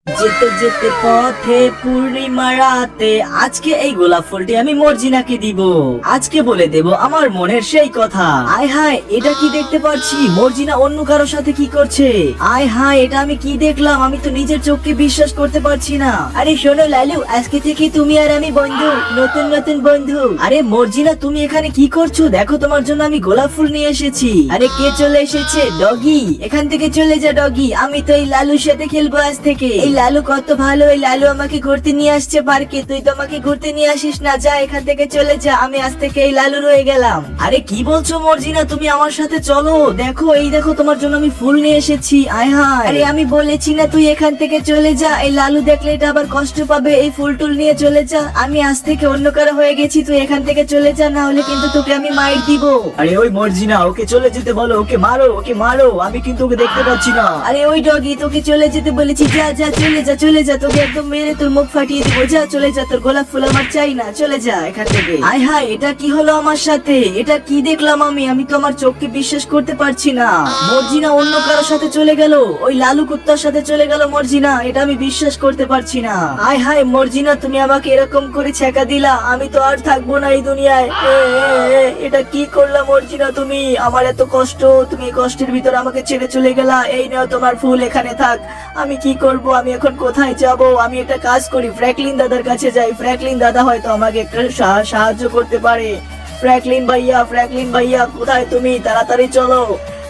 যেতে যেতে পথে পূর্ণিমা রাতে আজকে এই গোলাপ ফুলটি আমি মর্জিনাকে দিব। আজকে বলে দেব আমার মনের সেই কথা। আয় হায়, এটা কি দেখতে পাচ্ছি? মর্জিনা অন্য কারোর সাথে কি করছে? আয় হায়, এটা আমি কি দেখলাম? আমি তো নিজের চোখকে বিশ্বাস করতে পারছি না। আরে শোনো লালু, আজকে থেকে তুমি আর আমি বন্ধু, নতুন নতুন বন্ধু। আরে মর্জিনা, তুমি এখানে কি করছো? দেখো, তোমার জন্য আমি গোলাপ ফুল নিয়ে এসেছি। আরে কে চলে এসেছে? ডগি, এখান থেকে চলে যা ডগি। আমি তো এই লালুর সাথে খেলবো আজ থেকে। এই লালু কত ভালো, এই লালু আমাকে ঘুরতে নিয়ে আসছে পার্কে। তুই তো আমাকে ঘুরতে নিয়ে আসিস না, যা এখান থেকে চলে যা। আমি আজ থেকে এই লালু রয়ে গেলাম। আরে কি বলছো মর্জিনা, তুমি আমার সাথে চলো। দেখো, এই দেখো, তোমার জন্য আমি ফুল নিয়ে এসেছি। আয় হায়, আরে আমি বলেছি না তুই এখান থেকে চলে যা। এই লালু দেখলে এটা আবার কষ্ট পাবে। এই ফুল টুল নিয়ে চলে যা। আমি আজ থেকে অন্য কারো হয়ে গেছি, তুই এখান থেকে চলে যা, না হলে কিন্তু তোকে আমি মাইর দিব। আরে ওই মর্জিনা, ওকে চলে যেতে বলো, ওকে মারো, ওকে মারো, আমি কিন্তু ওকে দেখতে পাচ্ছি না। আরে ওই ডগি, তোকে চলে যেতে বলেছি, যা যা চলে যা চলে যা। তোকে একদম মেরে তোর মুখ ফাটিয়ে দিব। যা চলে যা, তোর গোলাপ ফুল আমার চাই না, চলে যা এখান থেকে। আয় হায়, এটা কি হলো আমার সাথে? এটা কি দেখলাম আমি তো আমার চোখকে বিশ্বাস করতে পারছি না। মর্জিনা অন্য কারোর সাথে চলে গেল, ওই লালু কুত্তার সাথে চলে গেল মর্জিনা। এটা আমি বিশ্বাস করতে পারছি না। আয় হায় মর্জিনা, তুমি আমাকে এরকম করে ছেঁকা দিলা। আমি তো আর থাকবো না এই দুনিয়ায়। এটা কি করলা মর্জিনা তুমি? আমার এত কষ্ট, তুমি এই কষ্টের ভিতর আমাকে ছেড়ে চলে গেলা। এই নাও তোমার ফুল, এখানে থাক। আমি কি করব? আমি এখন কোথায় যাব? আমি একটা কাজ করি, ফ্র্যাঙ্কলিন দাদার কাছে যাই। ফ্র্যাঙ্কলিন দাদা হয়তো আমাকে একটা সাহায্য করতে পারে। ফ্র্যাঙ্কলিন ভাইয়া কোথায় তুমি? তাড়াতাড়ি চলো।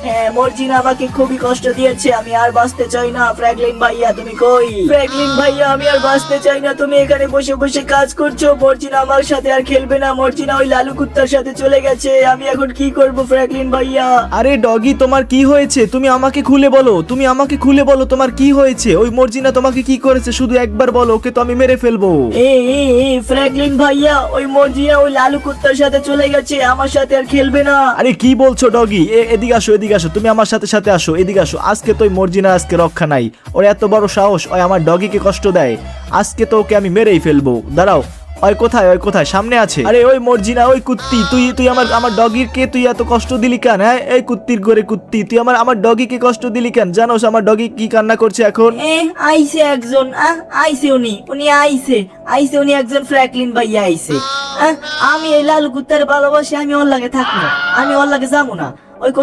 হ্যাঁ, মর্জিনা আমাকে খুবই কষ্ট দিয়েছে, আমি আর বাঁচতে চাই না। ফ্র্যাঙ্কলিন ভাইয়া তুমি কই? ফ্র্যাঙ্কলিন ভাইয়া, আমি আর বাঁচতে চাই না। তুমি এখানে বসে বসে কাজ করছো। মর্জিনা আমার সাথে আর খেলবে না। মর্জিনা ওই লালু কুত্তার সাথে চলে গেছে। আমি এখন কি করব ফ্র্যাঙ্কলিন ভাইয়া? আরে ডগি, তোমার কি হয়েছে? তুমি আমাকে খুলে বলো, তোমার কি হয়েছে? ওই মর্জিনা তোমাকে কি করেছে? শুধু একবার বলো, ওকে তো আমি মেরে ফেলবো। ফ্র্যাঙ্কলিন ভাইয়া, ওই মর্জিনা ওই লালু কুত্তার সাথে চলে গেছে, আমার সাথে আর খেলবে না। আরে কি বলছো ডগি? এদিকে আসো, তুমি আমার সাথে আসো, এদিকে আসো। আজকে তো ওই মর্জিনা আজকে রক্ষা নাই। ওর এত বড় সাহস, ওই আমার ডগিকে কষ্ট দেয়। আজকে তো ওকে আমি মেরেই ফেলবো। দাঁড়াও, ওই কোথায়? সামনে আছে। আরে ওই মর্জিনা, ওই কুত্তি, তুই আমার ডগির কে তুই এত কষ্ট দিলি কেন? হ্যাঁ, এই কুত্তির ঘরে কুত্তি, তুই আমার ডগিকে কষ্ট দিলি কেন? জানোস আমার ডগি কি কান্না করছে এখন? আইছে একজন, আইছে উনি আইছে উনি একজন ফ্র্যাঙ্কলিন ভাইয়া আইছে। আমি এই লালু কুত্তার ভালোবাসি, আমি ওর লাগে থাকবো, আমি ওর লাগে যাবো না।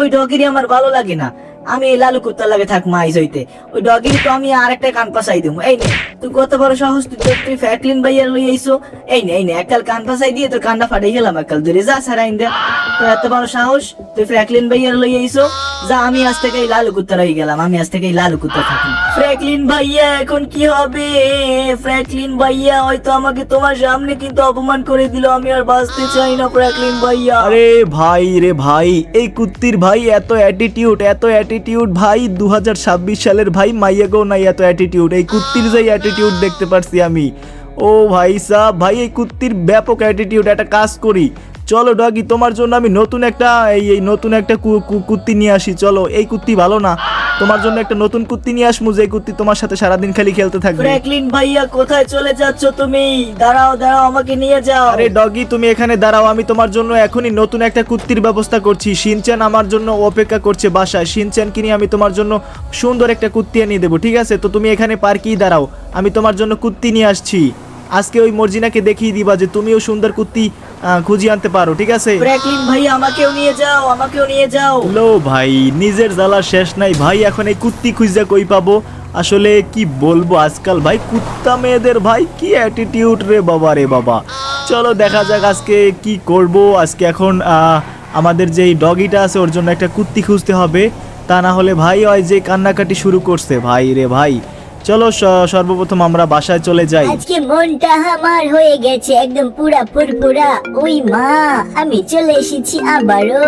ওই ডগিরই আমার ভালো লাগে না। আমি এই লালু কুত্তার লাগে থাক মাইজ হইতে। ওই ডগির তো আমি আর একটা কান পাসাই দেবো। এই নে, তুই কত বড় সাহস, তুই ফ্র্যাঙ্কলিন ভাইয়া লই আইছো। এই নে এককাল কান পাসাই দিয়ে তোর কানটা ফাটাই গেলাম এককাল ধরে। যা সারাইন দে, তোর এত বড় সাহস, তুই ফ্র্যাঙ্কলিন ভাইয়া লই আইছো। যা, আমি আজ থেকে এই লালু কুত্তা রয়ে গেলাম, আমি আজ থেকে এই লালু কুত্তা থাকি। ফ্র্যাঙ্কলিন ভাইয়া এখন কি হবে? ফ্র্যাঙ্কলিন ভাইয়া হয়তো আমাকে তোমার সামনে কিন্তু অপমান করে দিল। আমি আর বাঁচতে চাই না ফ্র্যাঙ্কলিন ভাইয়া। আরে ভাই রে ভাই, এই কুত্তির ভাই এত অ্যাটিটিউড ভাই। 2026 সালের ভাই, মাইয়াগো নাই এত অ্যাটিটিউড। এই কুত্তির যে অ্যাটিটিউড দেখতে পারছি আমি। ও ভাই সাহ, ভাই এই কুত্তির ব্যাপক অ্যাটিটিউড। একটা কাজ করি, চলো ডগি, তোমার জন্য আমি নতুন একটা কুত্তি নিয়ে আসি। চলো, এই কুত্তি ভালো না, তোমার জন্য একটা নতুন কুত্তি নিয়ে আসমু, যে কুত্তি তোমার সাথে সারাদিন খালি খেলতে থাকবে। ফ্র্যাঙ্কলিন ভাইয়া কোথায় চলে যাচ্ছ তুমি? দাঁড়াও, আমাকে নিয়ে যাও। আরে ডগি, তুমি এখানে দাঁড়াও, আমি তোমার জন্য এখনই নতুন একটা কুত্তির ব্যবস্থা করছি। শিনচ্যান আমার জন্য অপেক্ষা করছে বাসায়। শিনচ্যানকে নিয়ে আমি তোমার জন্য সুন্দর একটা কুত্তি এনে দেবো, ঠিক আছে? তো তুমি এখানে পার্কেই দাঁড়াও, আমি তোমার জন্য কুত্তি নিয়ে আসছি। আজকে ওই মর্জিনাকে দেখিয়ে দিবা যে তুমিও সুন্দর কুত্তি খুঁজিয়ে আনতে পারো, ঠিক আছে? ফ্র্যাঙ্কলিন ভাইয়া আমাকেও নিয়ে যাও। লো ভাই, নিজের জ্বালা শেষ নাই ভাই। এখন এই কুত্তি খুঁজে কই পাবো? আসলে কি বলবো, আজকাল ভাই কুত্তা মেয়েদের ভাই কি অ্যাটিটিউড রে বাবা রে বাবা। চলো দেখা যাক আজকে কি করব। আজকে এখন আমাদের যেই ডগিটা আছে ওর জন্য একটা কুত্তি খুঁজতে হবে, তা না হলে ভাই ওই যে কান্নাকাটি শুরু করছে ভাই রে ভাই। চলো সর্বপ্রথম আমরা বাসায় চলে যাই। আজকে মনটা আমার হয়ে গেছে একদম পুরা পুরপুরা। ওই মা, আমি চলে এসেছি আবারও।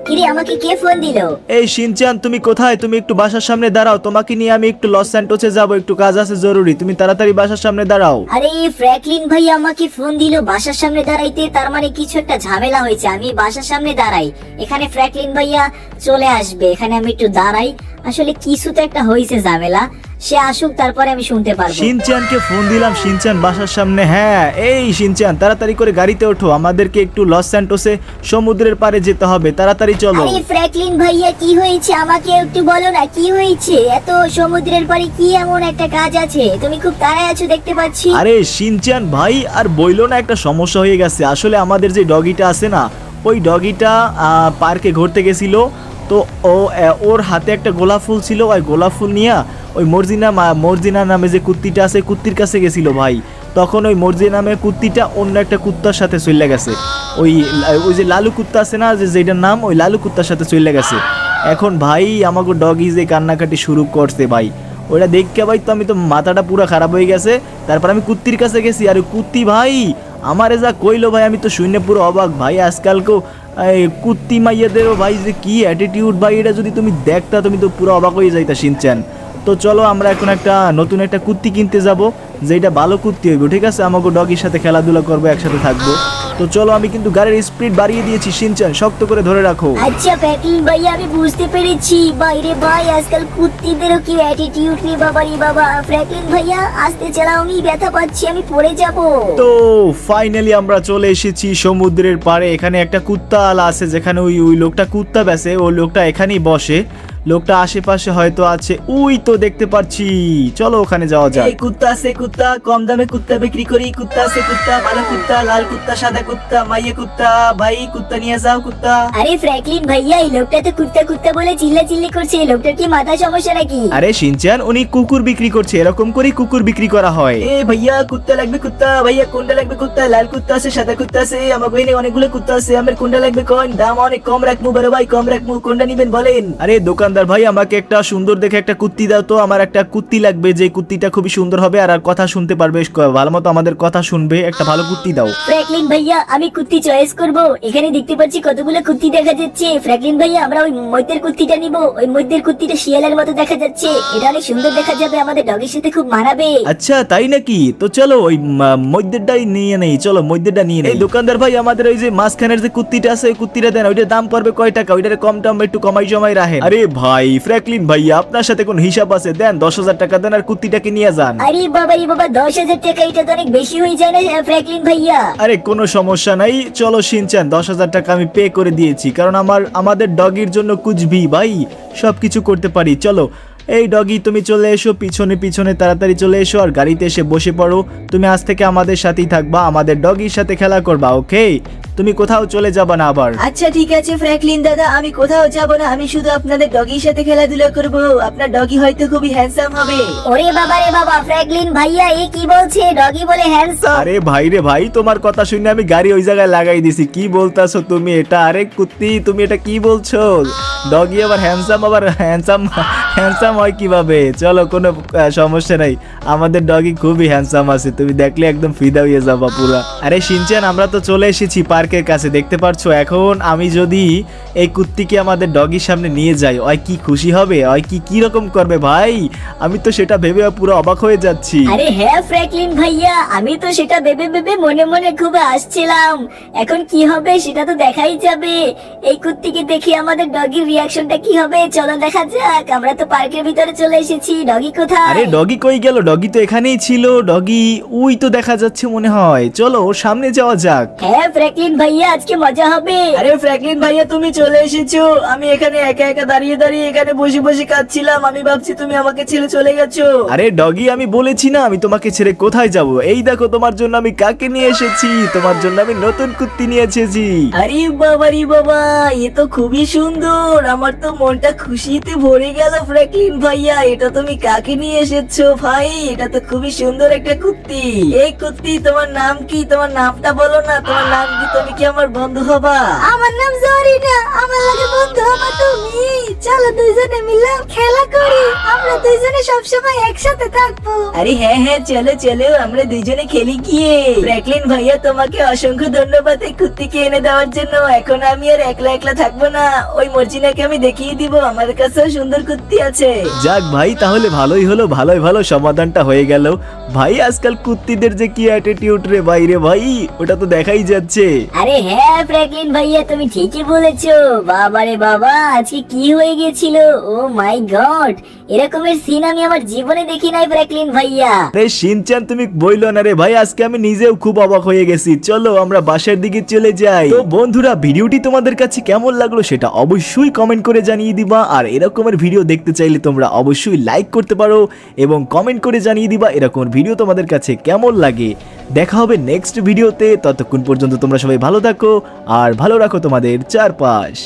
কিরে, আমাকে কে ফোন দিল? এই শিনচ্যান, তুমি কোথায়? তুমি একটু বাসার সামনে দাঁড়াও, তোমাকে নিয়ে আমি একটু লস স্যান্টোসে যাব, একটু কাজ আছে জরুরি। তুমি তাড়াতাড়ি বাসার সামনে দাঁড়াও। আরে ফ্র্যাঙ্কলিন ভাই আমাকে ফোন দিল বাসার সামনে দাঁড়াইতে, তার মানে কিছু একটা ঝামেলা হয়েছে। আমি বাসার সামনে দাঁড়াই, এখানে ফ্র্যাঙ্কলিন ভাইয়া চলে আসবে, এখানে আমি একটু দাঁড়াই। আসলে কিছু তো একটা হয়েছে ঝামেলা। সে আসুক, তারপরে আমি শুনতে পারবো। শিনচানকে ফোন দিলাম, শিনচান বাসার সামনে। হ্যাঁ এই শিনচান, তাড়াতাড়ি করে গাড়িতে ওঠো, আমাদেরকে একটু লস স্যান্টোসে সমুদ্রের পাড়ে যেতে হবে, তাড়াতাড়ি চলো। আরে ফ্র্যাঙ্কলিন ভাইয়া, কি হয়েছে আমাকে একটু বলো না, কি হয়েছে? এত সমুদ্রের পাড়ে কি এমন একটা কাজ আছে? তুমি খুব তাড়ায় আছো দেখতে পাচ্ছি। আরে শিনচান ভাই, আর বইলো না, একটা সমস্যা হয়ে গেছে। আসলে আমাদের যে ডগিটা আছে না, ওই ডগিটা পার্কে ঘুরতে গেছিল, তো ওর হাতে একটা গোলাপ ফুল ছিল, ওই গোলাপ ফুল নিয়ে ওই মর্জিনা নামে যে কুত্তিটা আছে, কুত্তির কাছে গেছিল ভাই। তখন ওই মর্জিনা নামে কুত্তিটা অন্য একটা কুত্তার সাথে চলে গেছে। ওই যে লালু কুত্তা আছে না, যেটার নাম, ওই লালু কুত্তার সাথে চলে গেছে। এখন ভাই আমাকে ডগি যে কান্নাকাটি শুরু করছে ভাই, ওটা দেখে ভাই তো আমি তো মাথাটা পুরো খারাপ হয়ে গেছে। তারপর আমি কুত্তির কাছে গেছি, আর কুত্তি ভাই আমারে যা কইলো ভাই, আমি তো শুনে পুরো অবাক ভাই। আজকালকেও কুত্তি মাইয়াদেরও ভাই যে কি অ্যাটিটিউড ভাই, এটা যদি তুমি দেখতা তুমি তো পুরো অবাক হয়ে যাইতা শিনচান। তো চলো আমরা এখন একটা নতুন একটা কুত্তি কিনতে যাব, যেটা ভালো কুত্তি হইব, ঠিক আছে? আমাকে ডগির সাথে খেলাধুলা করবো, একসাথে থাকবো। তো চলো, আমি কিন্তু গাড়ির স্পিড বাড়িয়ে দিয়েছি শিনচান, শক্ত করে ধরে রাখো। আচ্ছা ফ্র্যাঙ্কলিন ভাইয়া, আমি বুঝতে পেরেছি। বাইরে ভাই আজকাল কুত্তিদেরও কি অ্যাটিটিউড রে বাবা রে বাবা। ফ্র্যাঙ্কলিন ভাইয়া আস্তে চালাও, আমি ব্যথা পাচ্ছি, আমি পড়ে যাব। তো ফাইনালি আমরা চলে এসেছি সমুদ্রের পাড়ে। এখানে একটা কুত্তা আলা আছে, যেখানে ওই লোকটা কুত্তা বেচে, ওই লোকটা এখানেই বসে। লোকটা আশেপাশে হয়তো আছে, ওই তো দেখতে পাচ্ছি। চলো ওখানে যাওয়া যাক। এই কুত্তা আছে কুত্তা, কম দামে কুত্তা বিক্রি করি। কুত্তা আছে কুত্তা, ভালো কুত্তা, লাল কুত্তা, সাদা কুত্তা, মাইয়া কুত্তা, ভাই কুত্তা নিয়ে যাও কুত্তা। আরে ফ্র্যাঙ্কলিন ভাইয়া, এই লোকটা তো কুত্তা কুত্তা বলে চিল্লাচিল্লি করছে, এই লোকটার কি মাথা সমস্যা নাকি? আরে শিনচান, উনি কুকুর বিক্রি করছে, এরকম করে কুকুর বিক্রি করা হয়। এ ভাইয়া কুত্তা লাগবে কুত্তা, ভাইয়া কোনটা লাগবে কুত্তা? লাল কুত্তা আছে, সাদা কুত্তা আছে, আমার বইনে অনেকগুলো কুত্তা আছে, আমার কোনটা লাগবে কোন? দাম অনেক কম রাখবো বড় ভাই, কম রাখবো, কোনটা নিবেন বলেন? আরে দোকানদার ভাই, আমাকে একটা সুন্দর দেখে একটা কুত্তি দাও তো। আমার একটা কুত্তি লাগবে, যে কুত্তিটা খুবই সুন্দর হবে আর কথা শুনতে পারবে, ভালো মতো আমাদের কথা শুনবে, একটা ভালো কুত্তি দাও। ফ্র্যাঙ্কলিন ভাইয়া, আমি কুত্তি চয়েস করব। এখানে দেখতে পাচ্ছি কতগুলো কুত্তি দেখা যাচ্ছে। ফ্র্যাঙ্কলিন ভাইয়া, আমরা ওই মধ্যের কুত্তিটা নিব। ওই মধ্যের কুত্তিটা শিয়ালের মতো দেখা যাচ্ছে, এটা অনেক সুন্দর দেখা যাবে, আমাদের ডগের সাথে খুব মানাবে। আচ্ছা তাই নাকি? তো চলো ওই মধ্যেরটাই নিয়ে নেই, চলো মধ্যেরটা নিয়ে নেই। এই দোকানদার ভাই, আমাদের ওই যে মাঝখানের যে কুত্তিটা আছে, ওই কুত্তিটা দেন। ওইটার দাম পড়বে কয় টাকা? ওইটার কম দাম একটু কমাই জমাই রাখেন। আরে ভাই ফ্র্যাঙ্কলিন ভাইয়া, আপনার সাথে কোন হিসাব আছে? দেন 10,000 টাকা দেন, আর কুত্তিটাকে নিয়ে যান। আরে বাবা রে বাবা, 10,000 টাকা, এটা তো অনেক বেশি হয়ে যায় না ফ্র্যাঙ্কলিন ভাইয়া? আরে কোনো সমস্যা নাই, চলো শিনচান, 10,000 টাকা আমি পে করে দিয়েছি, কারণ আমাদের ডগির জন্য কুচবি ভাই সবকিছু করতে পারি। চলো এই ডগি, তুমি চলে এসো পিছনে পিছনে, তাড়াতাড়ি চলে এসো আর গাড়িতে এসে বসে পড়ো। তুমি আজ থেকে আমাদের সাথেই থাকবা, আমাদের ডগির সাথে খেলা করবা, ওকে? তুমি কোথাও চলে যাবা না আবার। আচ্ছা ঠিক আছে ফ্র্যাঙ্কলিন দাদা, আমি কোথাও যাব না, আমি শুধু আপনাদের ডগির সাথে খেলাধুলা করব। আপনার ডগি হয়তো খুবই হ্যান্ডসাম হবে। ওরে বাবা রে বাবা, ফ্র্যাঙ্কলিন ভাইয়া এ কি বলছে? ডগি বলে হ্যান্ডসাম? আরে ভাই রে ভাই, তোমার কথা শুনে আমি গাড়ি ওই জায়গায় লাগাই দিছি। কি বলতাছো তুমি এটা? আরে কুত্তি, তুমি এটা কি বলছো? ডগি আবার হ্যান্ডসাম? আবার হ্যান্ডসাম হয় কিভাবে? চলো কোনো সমস্যা নাই, আমাদের ডগি খুবই হ্যান্ডসাম আছে, তুমি দেখলে একদম ফিদা হয়ে যাবা পুরা। আরে শিনচান, আমরা তো চলে এসেছি পার্কের কাছে, দেখতে পারছো। এখন আমি যদি এই কুত্তিকে আমাদের ডগির সামনে নিয়ে যাই, ওই কি খুশি হবে, ওই কি রকম করবে ভাই, আমি তো সেটা ভেবে পুরো অবাক হয়ে যাচ্ছি। আরে হ্যাঁ ফ্র্যাঙ্কলিন ভাইয়া, আমি তো সেটা ভেবে ভেবে মনে মনে খুব আসছিলাম। এখন কি হবে সেটা তো দেখাই যাবে। এই কুত্তিকে দেখে আমাদের ডগির রিয়াকশনটা কি হবে, চলো দেখা যাক। আমরা তো পার্কের ভিতরে চলে এসেছি, ডগি কোথায়? আরে ডগি কই গেল? ডগি তো এখানেই ছিল। ডগি ওই তো দেখা যাচ্ছে মনে হয়, চলো ওর সামনে যাওয়া যাক। হ্যাঁ ফ্র্যাঙ্কলিন ভাইয়া, আজকে মজা হবে। আরে ফ্র্যাঙ্কলিন ভাইয়া, তুমি চলে এসেছো। আমি এখানে একা একা দাঁড়িয়ে দাঁড়িয়ে এখানে বসে বসে কাঁদছিলাম, আমি ভাবছি তুমি আমাকে ছেড়ে চলে গেছো। আরে ডগি, আমি বলেছি না আমি তোমাকে ছেড়ে কোথায় যাব। এই দেখো তোমার জন্য আমি কাকে নিয়ে এসেছি, তোমার জন্য আমি নতুন কুত্তি নিয়ে এসেছি। আরে বাবা রে বাবা, এ তো খুবই সুন্দর, আমার তো মনটা খুশিতে ভরে গেল। ফ্র্যাঙ্কলিন ভাইয়া, এটা তুমি কাকে নিয়ে এসেছো ভাই? এটা তো খুবই সুন্দর একটা কুত্তি। এই কুত্তি, তোমার নাম কি? তোমার নামটা বলো না, তোমার নাম কি? তুমি কি আমার বন্ধু হবা? আমার নাম জরিনা, আমার লাগে বন্ধু হবা তুমি? চলো দুইজনে মিলে খেলা করি, আমরা দুইজনে সবসময় একসাথে থাকবো। আরে হ্যাঁ হ্যাঁ, চলো চলো, আমরা দুইজনে খেলি গিয়ে। ফ্র্যাঙ্কলিন ভাইয়া, তোমাকে অসংখ্য ধন্যবাদ এই কুত্তিকে এনে দেওয়ার জন্য। এখন আমি আর একলা একলা থাকবো না, ওই মর্জিনাকে আমি দেখিয়ে দিব আমার কাছেও সুন্দর কুত্তি আছে। যাক ভাই, তাহলে ভালোই হলো, ভালো সমাধানটা হয়ে গেল ভাই। আজকাল কুত্তিদের যে কি অ্যাটিটিউড রে ভাই, ওটা তো দেখাই যাচ্ছে। আরে হ্যাঁ ফ্র্যাঙ্কলিন ভাইয়া, তুমি ঠিকই বলেছো। বাবারে বাবা, আজকে কি হয়ে গেছিল! ও মাই গড, এরকমের সিন আমি আমার জীবনে দেখি নাই ফ্র্যাঙ্কলিন ভাইয়া। আরে শিনচান তুমি বইলো না রে ভাই, আজকে আমি নিজেও খুব অবাক হয়ে গেছি। চলো আমরা বাসার দিকে চলে যাই। তো বন্ধুরা, ভিডিওটি তোমাদের কাছে কেমন লাগলো সেটা অবশ্যই কমেন্ট করে জানিয়ে দিবা। আর এরকমের ভিডিও দেখতে চাইলে তোমরা অবশ্যই লাইক করতে পারো এবং কমেন্ট করে জানিয়ে দিবা এরকম ভিডিও তোমাদের কাছে কেমন লাগে। দেখা হবে নেক্সট ভিডিওতে, ততক্ষণ পর্যন্ত তোমরা সবাই ভালো থাকো আর ভালো রাখো তোমাদের চারপাশ।